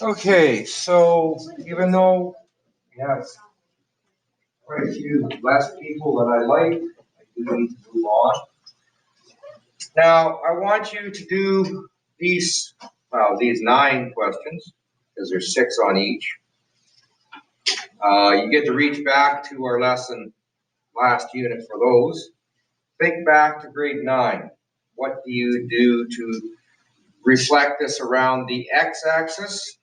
Okay, so even though we have quite a few less people that I like, I do need to move on. Now, I want you to do these 9 questions, because there's 6 on each. You get to reach back to our lesson last unit for those. Think back to grade 9. What do you do to reflect this around the x-axis?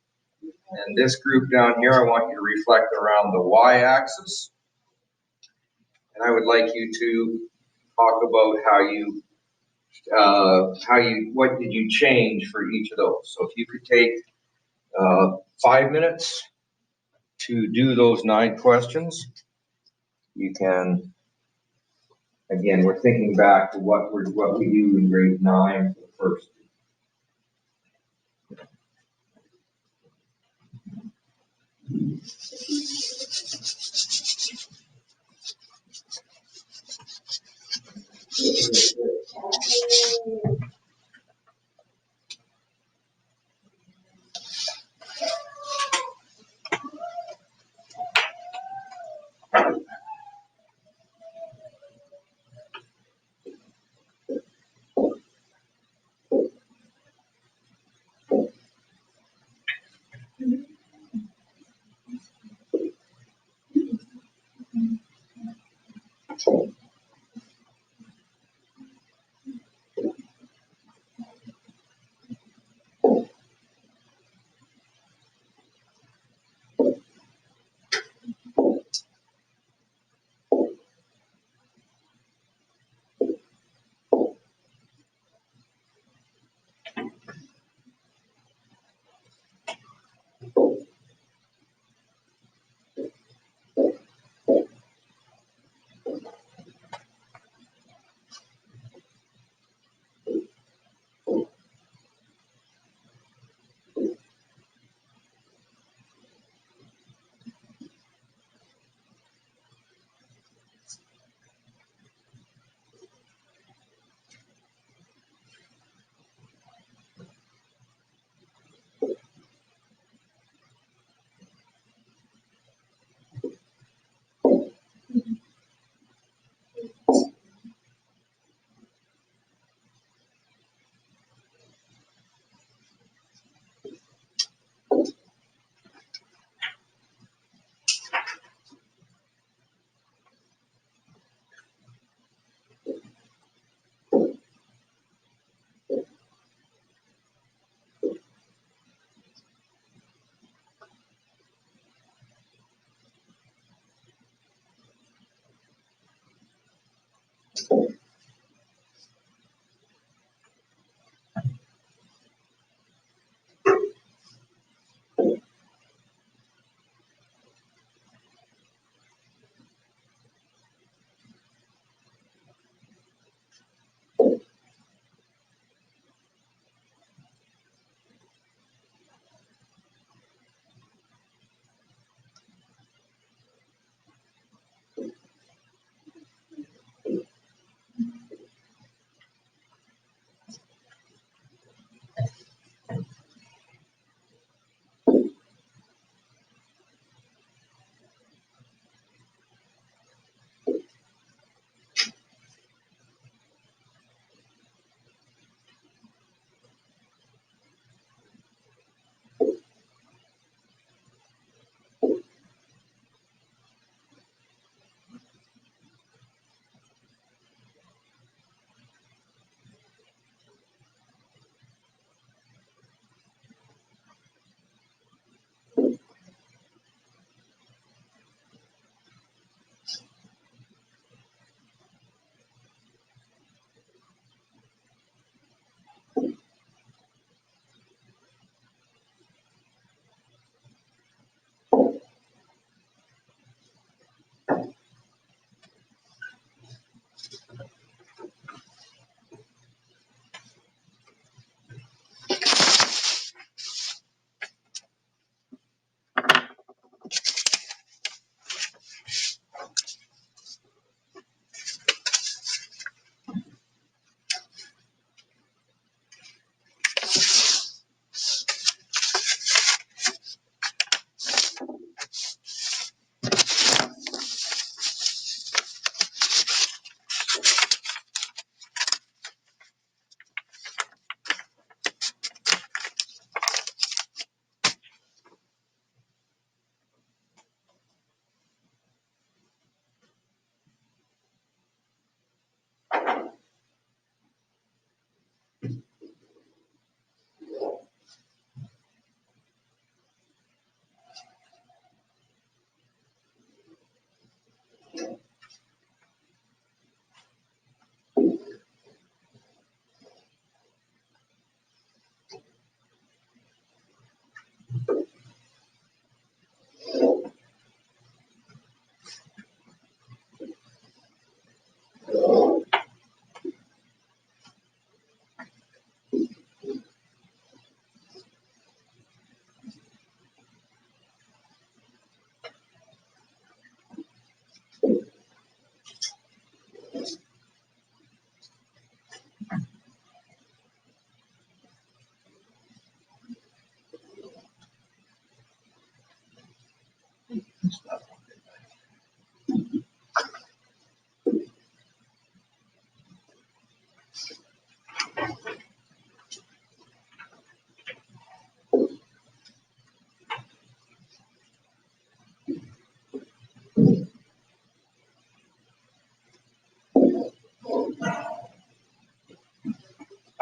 And this group down here, I want you to reflect around the y-axis. And I would like you to talk about what did you change for each of those. So if you could take 5 minutes to do those 9 questions, you can. Again, we're thinking back to what we do in grade 9 for the first.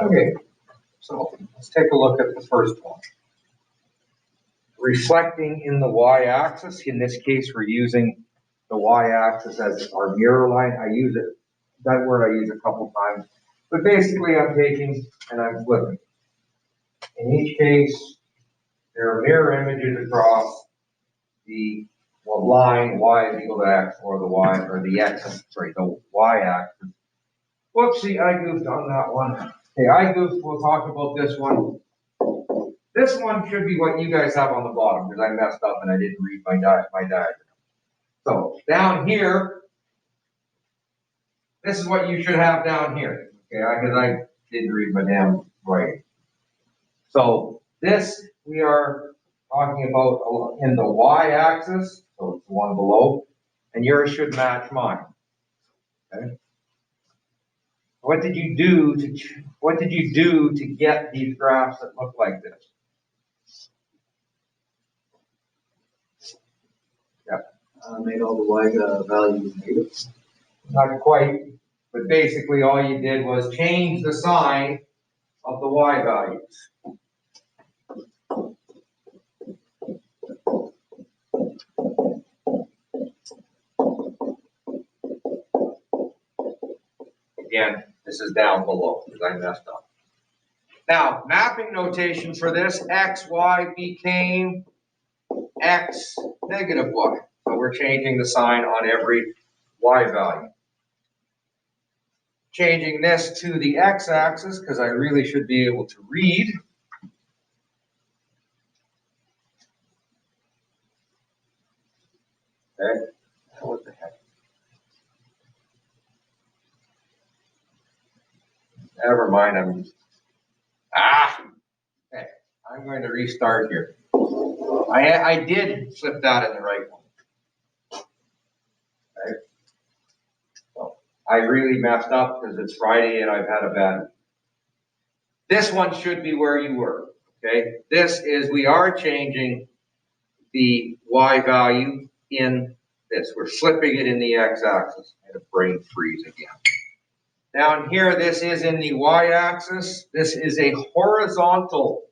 Okay, so let's take a look at the first one. Reflecting in the y-axis, in this case, we're using the y-axis as our mirror line. I use it, that word I use a couple times, but basically I'm taking and I'm flipping. In each case, there are mirror images across the line y is equal to x, or the y, or the x, sorry, the y-axis. Whoopsie, I goofed on that one. Okay, I goofed, we'll talk about this one. This one should be what you guys have on the bottom, because I messed up and I didn't read my diagram. So down here, this is what you should have down here, okay, because I didn't read my damn writing. So this we are talking about in the y-axis, so it's the one below, and yours should match mine. Okay. What did you do to get these graphs that look like this? Made all the y values negative. Not quite, but basically all you did was change the sign of the y values. Again, this is down below because I messed up. Now, mapping notation for this, x, y became x negative y. So we're changing the sign on every y value. Changing this to the x-axis because I really should be able to read. Okay, what the heck? Never mind, okay, I'm going to restart here. I did flip that in the right one. Okay. So I really messed up because it's Friday and I've had a bad week. This one should be where you were, okay? This is, we are changing the y value in this. We're flipping it in the x-axis. I had a brain freeze again. Down here, this is in the y-axis. This is a horizontal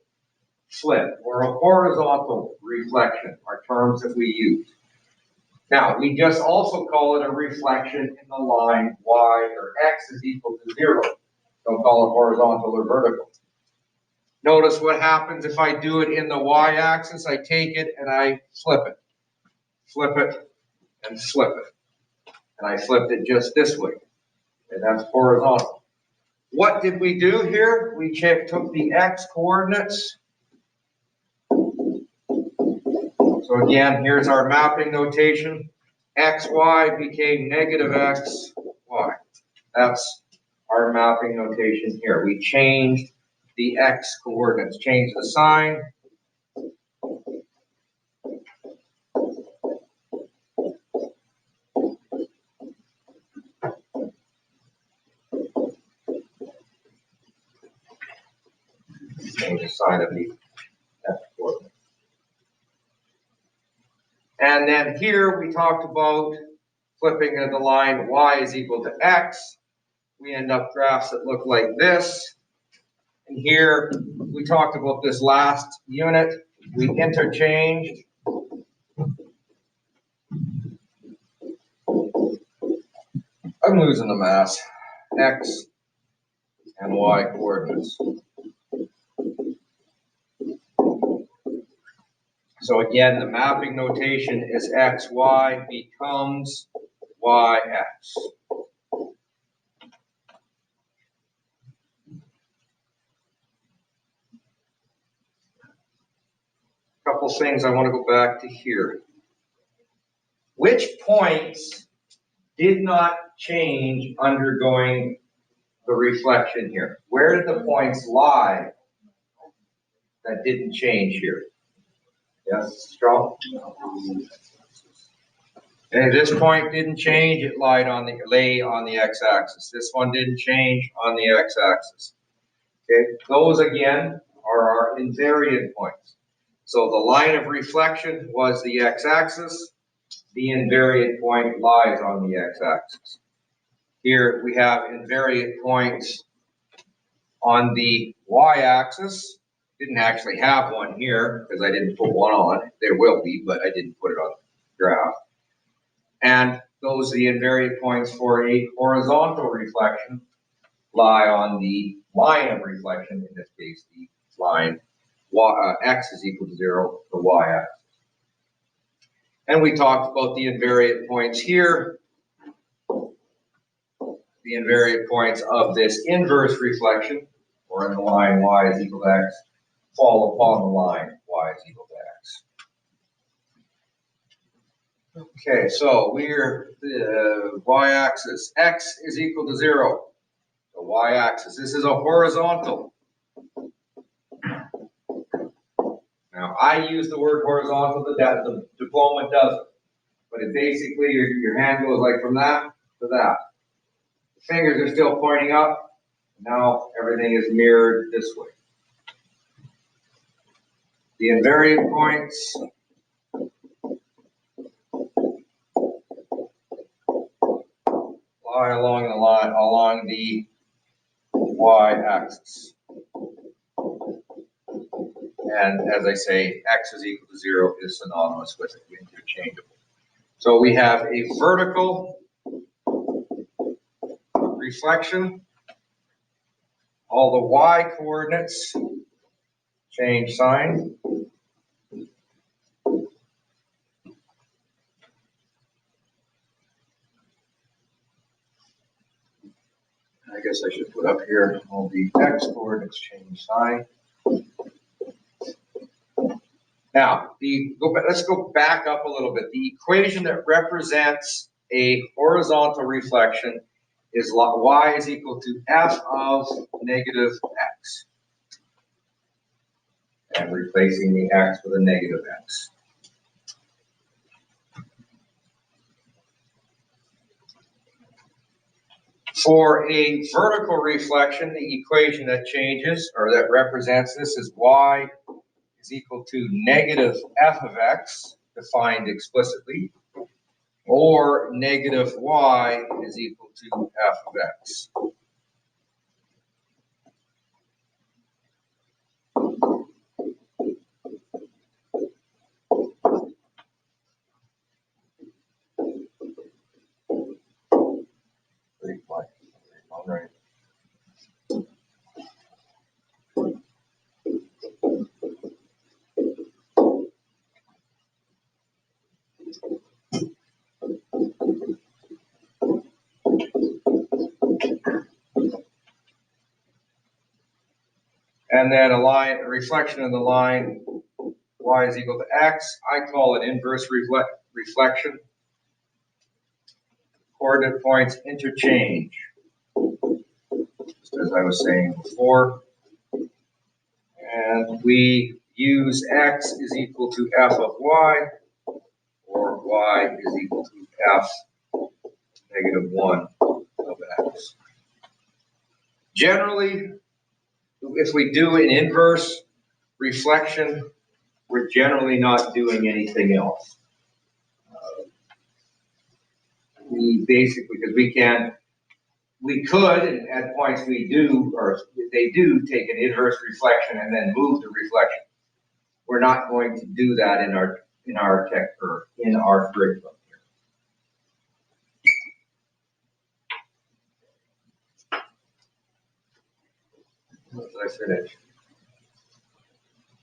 flip or a horizontal reflection, are terms that we use. Now, we just also call it a reflection in the line y or x is equal to 0. Don't call it horizontal or vertical. Notice what happens if I do it in the y-axis. I take it and I flip it, and flip it. And I flipped it just this way. And that's horizontal. What did we do here? We took the x coordinates. So again, here's our mapping notation. XY became negative XY. That's our mapping notation here. We changed the x coordinates, changed the sign. Change the sign of the x coordinate. And then here we talked about flipping of the line y is equal to x. We end up graphs that look like this. And here we talked about this last unit. We interchanged. I'm losing the mass. X and y coordinates. So again, the mapping notation is xy becomes yx. Couple things I want to go back to here. Which points did not change undergoing the reflection here? Where did the points lie that didn't change here? Yes, Strong? Okay, this point didn't change, it lay on the x-axis. This one didn't change on the x-axis. Okay, those again are our invariant points. So the line of reflection was the x-axis. The invariant point lies on the x-axis. Here we have invariant points on the y-axis. Didn't actually have one here because I didn't put one on. There will be, but I didn't put it on the graph. And those are the invariant points for a horizontal reflection lie on the line of reflection, in this case, the line x is equal to 0, the y-axis. And we talked about the invariant points here. The invariant points of this inverse reflection, or in the line y is equal to x, fall upon the line y is equal to x. Okay, so we're the y-axis, x is equal to 0. The y-axis, this is a horizontal. Now, I use the word horizontal, the diploma doesn't. But it basically, your hand goes like from that to that. The fingers are still pointing up. Now everything is mirrored this way. The invariant points lie along the y-axis. And as I say, x is equal to 0 is synonymous with it, interchangeable. So we have a vertical reflection. All the y coordinates change sign. I guess I should put up here all the x coordinates change sign. Now, let's go back up a little bit. The equation that represents a horizontal reflection is y is equal to f of negative x. And replacing the x with a negative x. For a vertical reflection, the equation that changes, or that represents this, is y is equal to negative f of x, defined explicitly, or negative y is equal to f of x. All right. And then a reflection of the line y is equal to x. I call it inverse reflection. Coordinate points interchange, just as I was saying before. And we use x is equal to f of y, or y is equal to f negative 1 of x. Generally, if we do an inverse reflection, we're generally not doing anything else. We basically, because we could, and at points we do, or they do take an inverse reflection and then move the reflection. We're not going to do that in our curriculum here. What did I finish?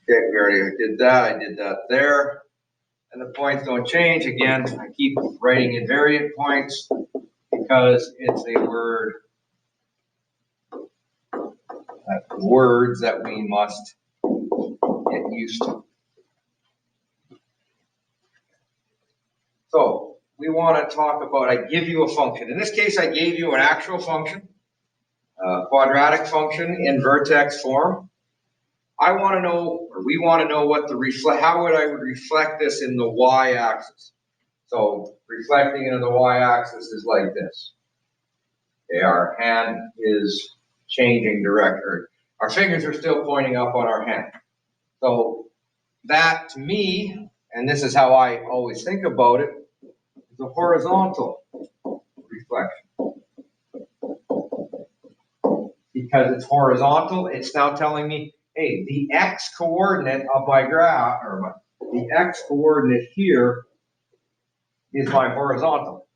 Okay, we already did that. I did that there. And the points don't change. Again, I keep writing invariant points because it's a word, words that we must get used to. So we want to talk about, I give you a function. In this case, I gave you an actual function, a quadratic function in vertex form. I want to know, or we want to know what how would I reflect this in the y-axis? So reflecting into the y-axis is like this. Okay, our hand is changing direction. Our fingers are still pointing up on our hand. So that to me, and this is how I always think about it, is a horizontal reflection. Because it's horizontal, it's now telling me, hey, the x coordinate of my graph, or the x coordinate here is my horizontal.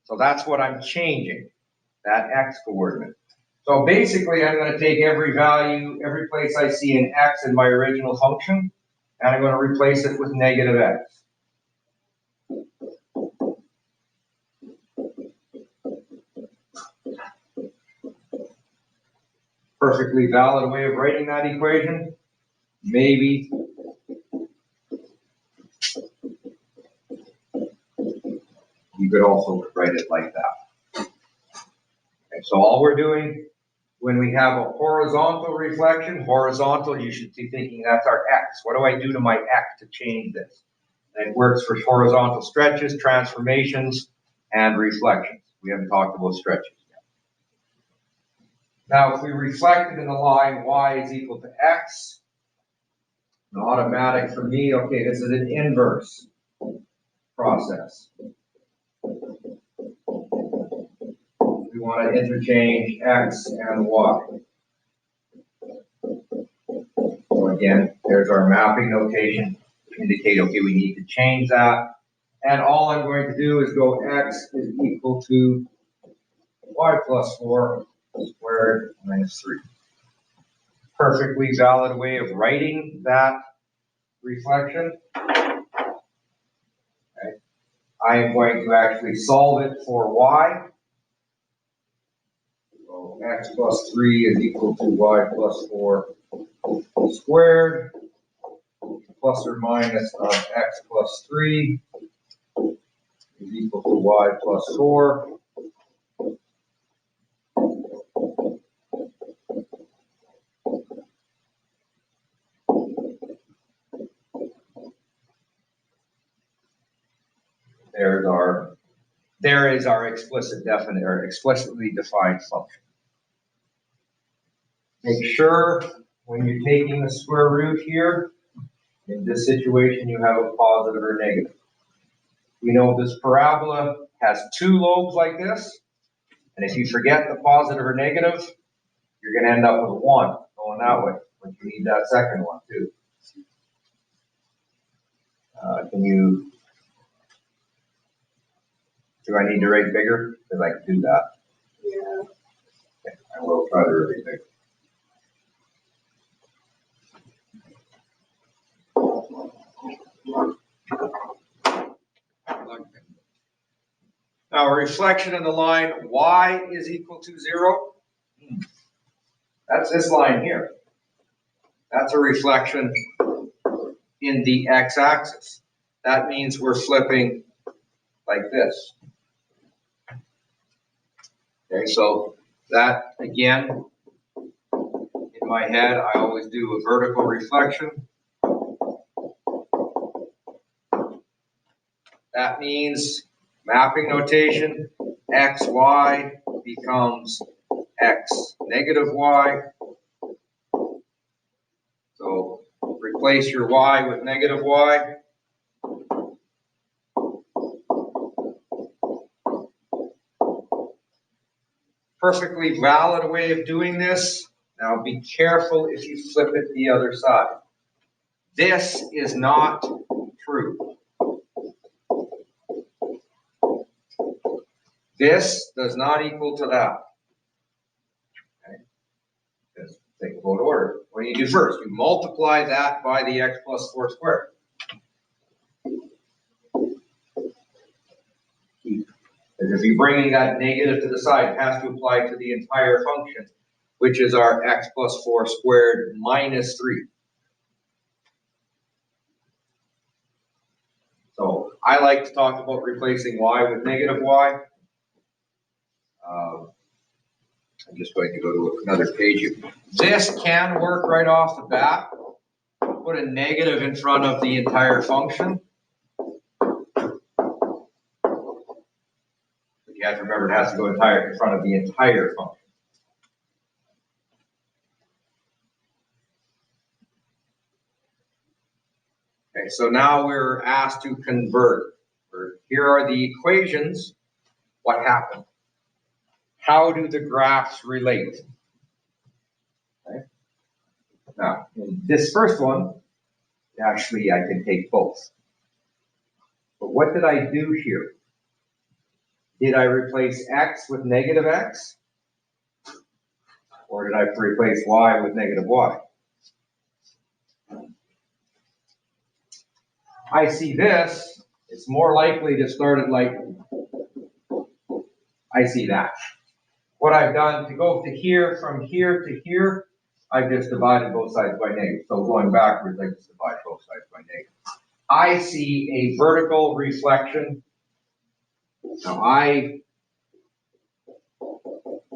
So that's what I'm changing, that x coordinate. So basically, I'm going to take every value, every place I see an x in my original function, and I'm going to replace it with negative x. Perfectly valid way of writing that equation. Maybe. You could also write it like that. Okay, so all we're doing when we have a horizontal reflection, horizontal, you should be thinking that's our x. What do I do to my x to change this? And it works for horizontal stretches, transformations, and reflections. We haven't talked about stretches yet. Now, if we reflect it in the line y is equal to x, an automatic for me, okay, this is an inverse process. We want to interchange x and y. So again, there's our mapping notation to indicate, okay, we need to change that. And all I'm going to do is go x is equal to y plus 4 squared minus 3. Perfectly valid way of writing that reflection. Okay. I am going to actually solve it for y. So x plus 3 is equal to y plus 4 squared, plus or minus of x plus 3 is equal to y plus 4. There is our explicitly defined function. Make sure when you're taking the square root here, in this situation you have a positive or negative. We know this parabola has two lobes like this, and if you forget the positive or negative, you're going to end up with a 1 going that way, but you need that second one too. Do I need to write bigger? Because I can do that. Yeah. Okay, I will try to write bigger. Now, a reflection in the line y is equal to 0. That's this line here. That's a reflection in the x-axis. That means we're flipping like this. Okay, so that, again, in my head, I always do a vertical reflection. That means mapping notation, x, y becomes x negative y. So replace your y with negative y. Perfectly valid way of doing this. Now be careful if you flip it the other side. This is not true. This does not equal to that. Okay? Just think about order. What do you do first? You multiply that by the x plus 4 squared. Because if you're bringing that negative to the side, it has to apply to the entire function, which is our x plus 4 squared minus 3. So I like to talk about replacing y with negative y. I'm just going to go to another page here. This can work right off the bat. Put a negative in front of the entire function. have to remember it has to go in front of the entire function. Okay, so now we're asked to convert. Here are the equations. What happened? How do the graphs relate? Okay. Now, in this first one, actually I can take both. But what did I do here? Did I replace x with negative x? Or did I replace y with negative y? I see this, it's more likely to start it like, I see that. What I've done to go to here, from here to here, I've just divided both sides by negative. So going backwards, I just divide both sides by negative. I see a vertical reflection. Now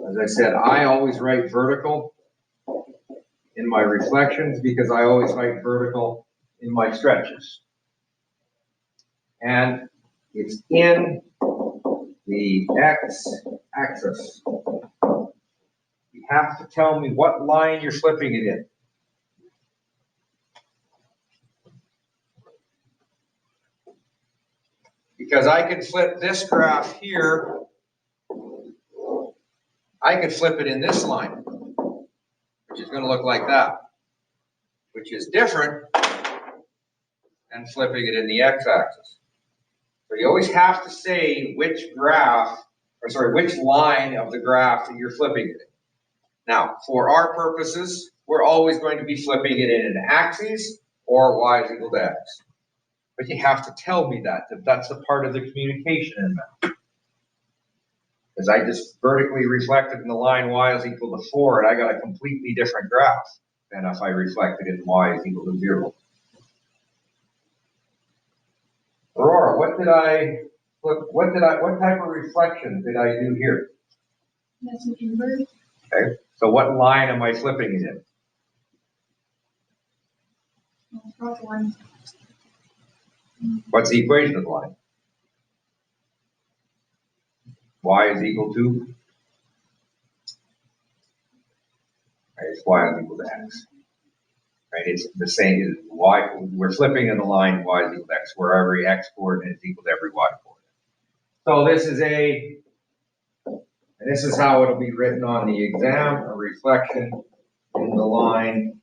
as I said, I always write vertical in my reflections because I always write vertical in my stretches. And it's in the x-axis. You have to tell me what line you're flipping it in. Because I can flip this graph here, I could flip it in this line, which is going to look like that, which is different than flipping it in the x-axis. So you always have to say which which line of the graph that you're flipping it in. Now, for our purposes, we're always going to be flipping it in an axis or y is equal to x. But you have to tell me that that's a part of the communication in that. Because I just vertically reflected in the line y is equal to 4, and I got a completely different graph than if I reflected in y is equal to 0. Aurora, what type of reflection did I do here? That's an invert. Okay, so what line am I flipping it in? Front one. What's the equation of the line? Y is equal to? Right, it's y is equal to x. Right, it's the same as y. We're flipping in the line y is equal to x, where every x coordinate is equal to every y coordinate. So this is how it'll be written on the exam, a reflection in the line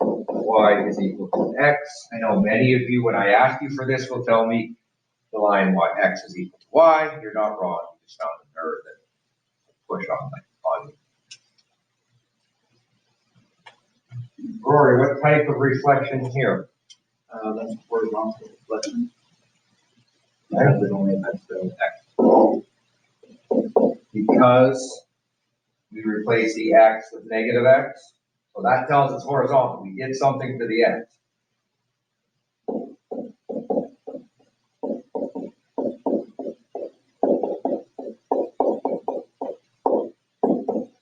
y is equal to x. I know many of you, when I ask you for this, will tell me the line x is equal to y. You're not wrong. You just found a nerve that push on you. Rory, what type of reflection here? That's horizontal reflection. Right. Because it only affects the x. Because we replace the x with negative x. So that tells us horizontal. We did something to the x.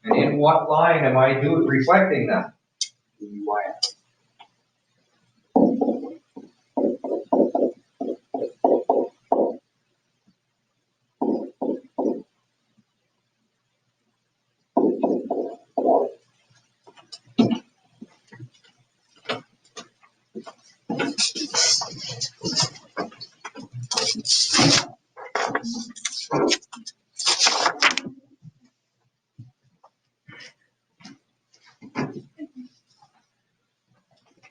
And in what line am I reflecting that? The y-axis.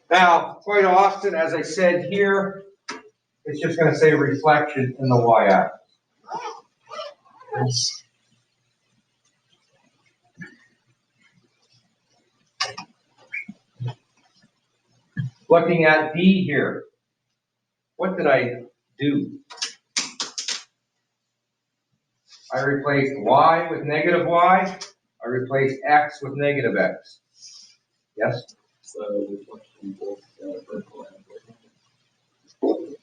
Now, quite often, as I said here, it's just going to say reflection in the y-axis. Looking at D here, what did I do? I replaced y with negative y. I replaced x with negative x. Yes? So reflection both vertical and horizontal.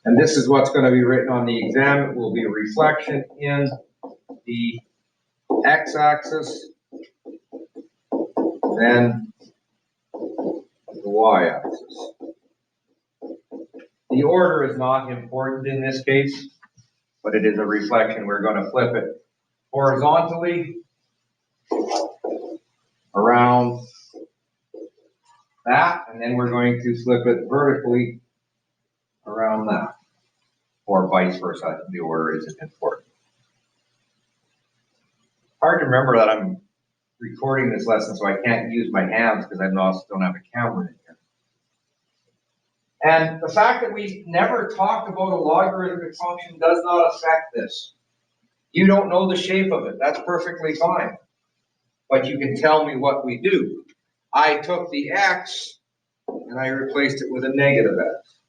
And this is what's going to be written on the exam. It will be a reflection in the x-axis, then the y-axis. The order is not important in this case. but it is a reflection. We're going to flip it horizontally around that, and then we're going to flip it vertically around that, or vice versa. The order isn't important. Hard to remember that I'm recording this lesson, so I can't use my hands because I don't have a camera in here. And the fact that we never talked about a logarithmic function does not affect this. You don't know the shape of it. That's perfectly fine. But you can tell me what we do. I took the x and I replaced it with a negative x.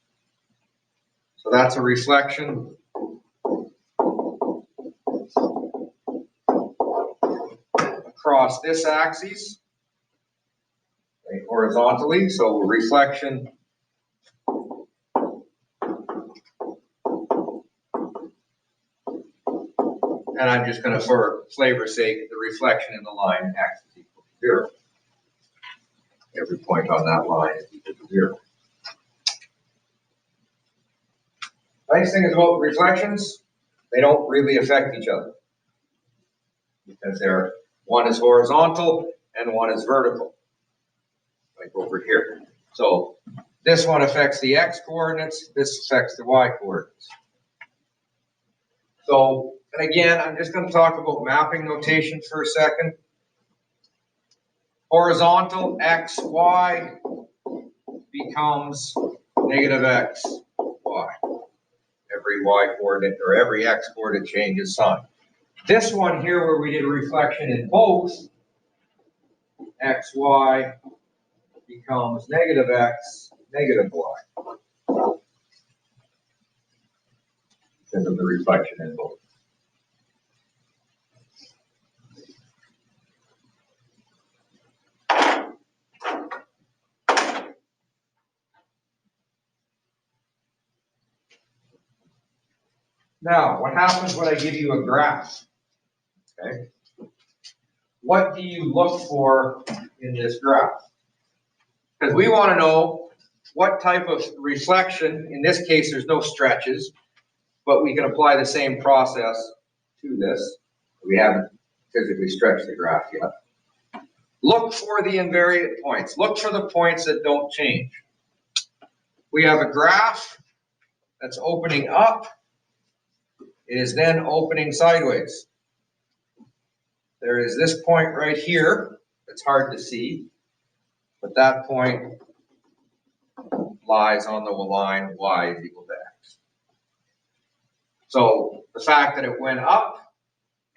So that's a reflection across this axis, right, horizontally. So reflection and I'm just going to, for flavor's sake, the reflection in the line x is equal to 0. Every point on that line is equal to 0. Nice thing is about reflections, they don't really affect each other because one is horizontal and one is vertical, like over here. So this one affects the x coordinates, this affects the y coordinates. So, and again, I'm just going to talk about mapping notation for a second. Horizontal x, y becomes negative x, y. Every y coordinate or every x coordinate changes sign. This one here where we did a reflection in both, x, y becomes negative x, negative y. Because of the reflection in both. Now, what happens when I give you a graph? Okay. What do you look for in this graph? Because we want to know what type of reflection, in this case there's no stretches, but we can apply the same process to this. We haven't physically stretched the graph yet. Look for the invariant points. Look for the points that don't change. We have a graph that's opening up. It is then opening sideways. There is this point right here. It's hard to see, but that point lies on the line y is equal to x. So the fact that it went up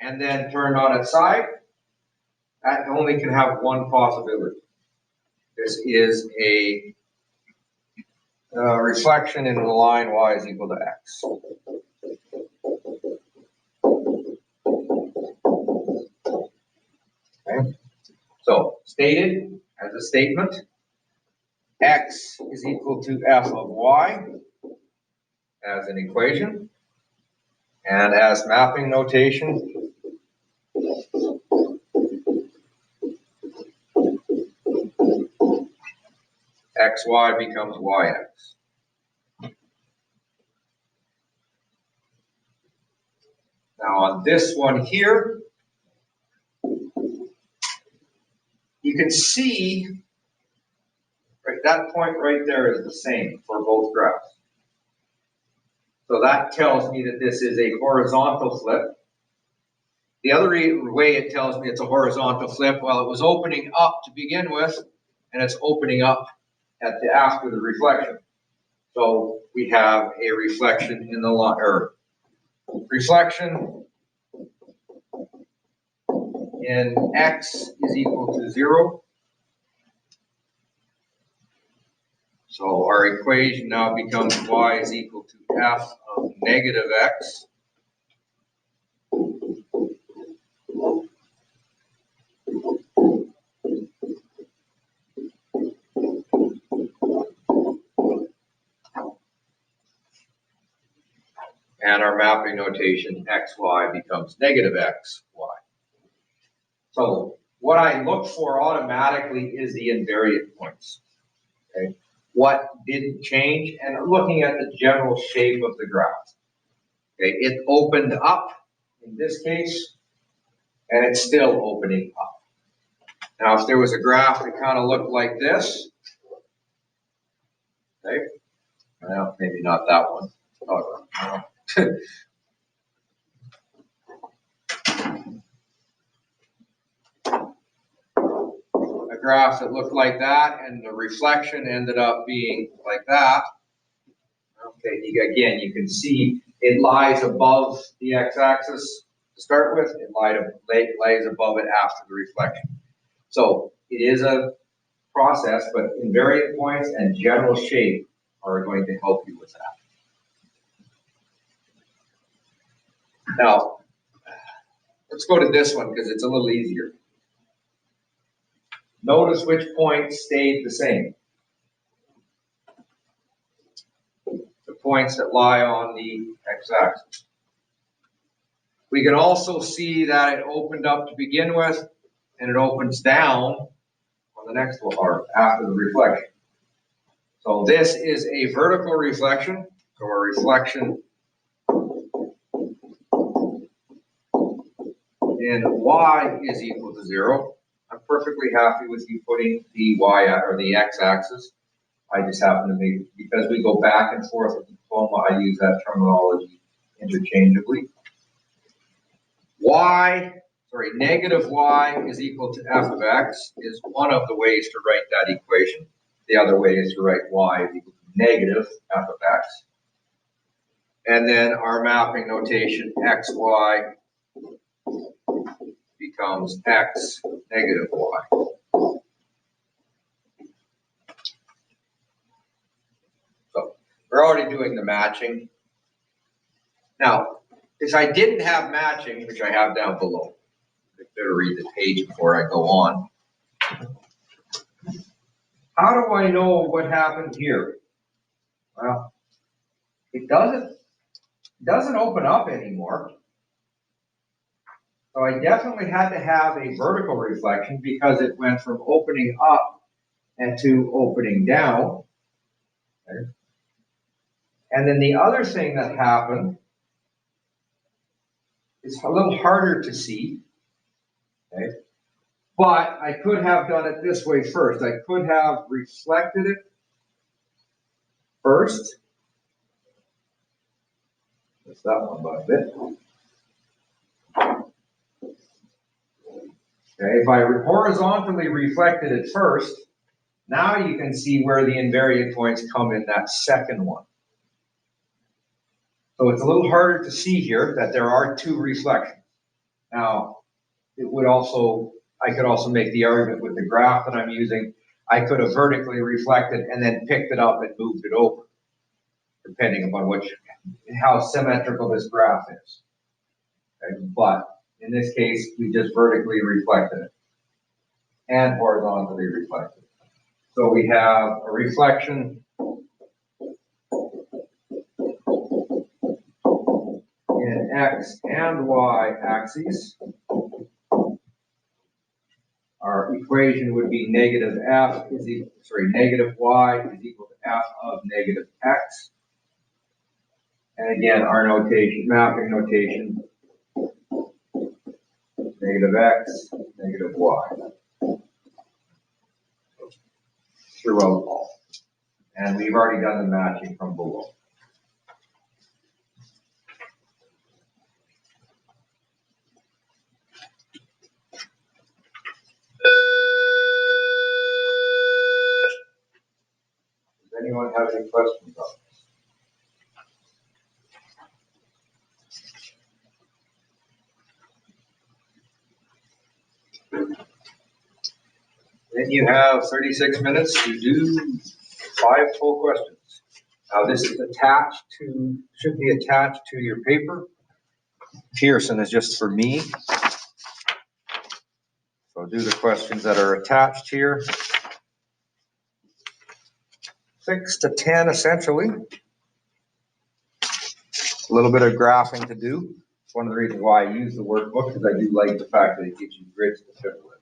and then turned on its side, that only can have one possibility. This is a reflection in the line y is equal to x. Okay. So stated as a statement, x is equal to f of y as an equation, and as mapping notation, xy becomes yx. Now on this one here, you can see right, that point right there is the same for both graphs. So that tells me that this is a horizontal flip. The other way it tells me it's a horizontal flip, well, it was opening up to begin with, and it's opening up after the reflection. So we have a reflection in the line, or reflection in x is equal to 0. So our equation now becomes y is equal to f of negative x. And our mapping notation xy becomes negative xy. So what I look for automatically is the invariant points. Okay. What didn't change, and looking at the general shape of the graph. Okay, it opened up in this case, and it's still opening up. Now, if there was a graph that kind of looked like this, okay, well, maybe not that one. Oh, no. A graph that looked like that, and the reflection ended up being like that. Okay, again, you can see it lies above the x-axis to start with. It lies above it after the reflection. So it is a process, but invariant points and general shape are going to help you with that. Now, let's go to this one because it's a little easier. Notice which points stayed the same. The points that lie on the x-axis. We can also see that it opened up to begin with, and it opens down on the next one, or after the reflection. So this is a vertical reflection, so a reflection in y is equal to 0. I'm perfectly happy with you putting the y or the x-axis. I just happen to be, because we go back and forth with the diploma, I use that terminology interchangeably. Negative y is equal to f of x is one of the ways to write that equation. The other way is to write y is equal to negative f of x. And then our mapping notation xy becomes x negative y. So we're already doing the matching. Now, if I didn't have matching, which I have down below, I better read the page before I go on. How do I know what happened here? Well, it doesn't open up anymore. So I definitely had to have a vertical reflection because it went from opening up and to opening down. Okay. And then the other thing that happened is a little harder to see. Okay. But I could have done it this way first. I could have reflected it first. That's that one by a bit. Okay, if I horizontally reflected it first, now you can see where the invariant points come in that second one. So it's a little harder to see here that there are two reflections. Now, I could also make the argument with the graph that I'm using. I could have vertically reflected and then picked it up and moved it over, depending upon how symmetrical this graph is. Okay, but in this case, we just vertically reflected it and horizontally reflected. So we have a reflection in x and y axes. Our equation would be negative y is equal to f of negative x. And again, our notation, mapping notation, negative x, negative y. Throughout all. And we've already done the matching from below. Does anyone have any questions on this? Then you have 36 minutes to do 5 full questions. Now this is should be attached to your paper. Pearson is just for me. So do the questions that are attached here. 6 to 10 essentially. A little bit of graphing to do. It's one of the reasons why I use the workbook, because I do like the fact that it gives you grids to fill with.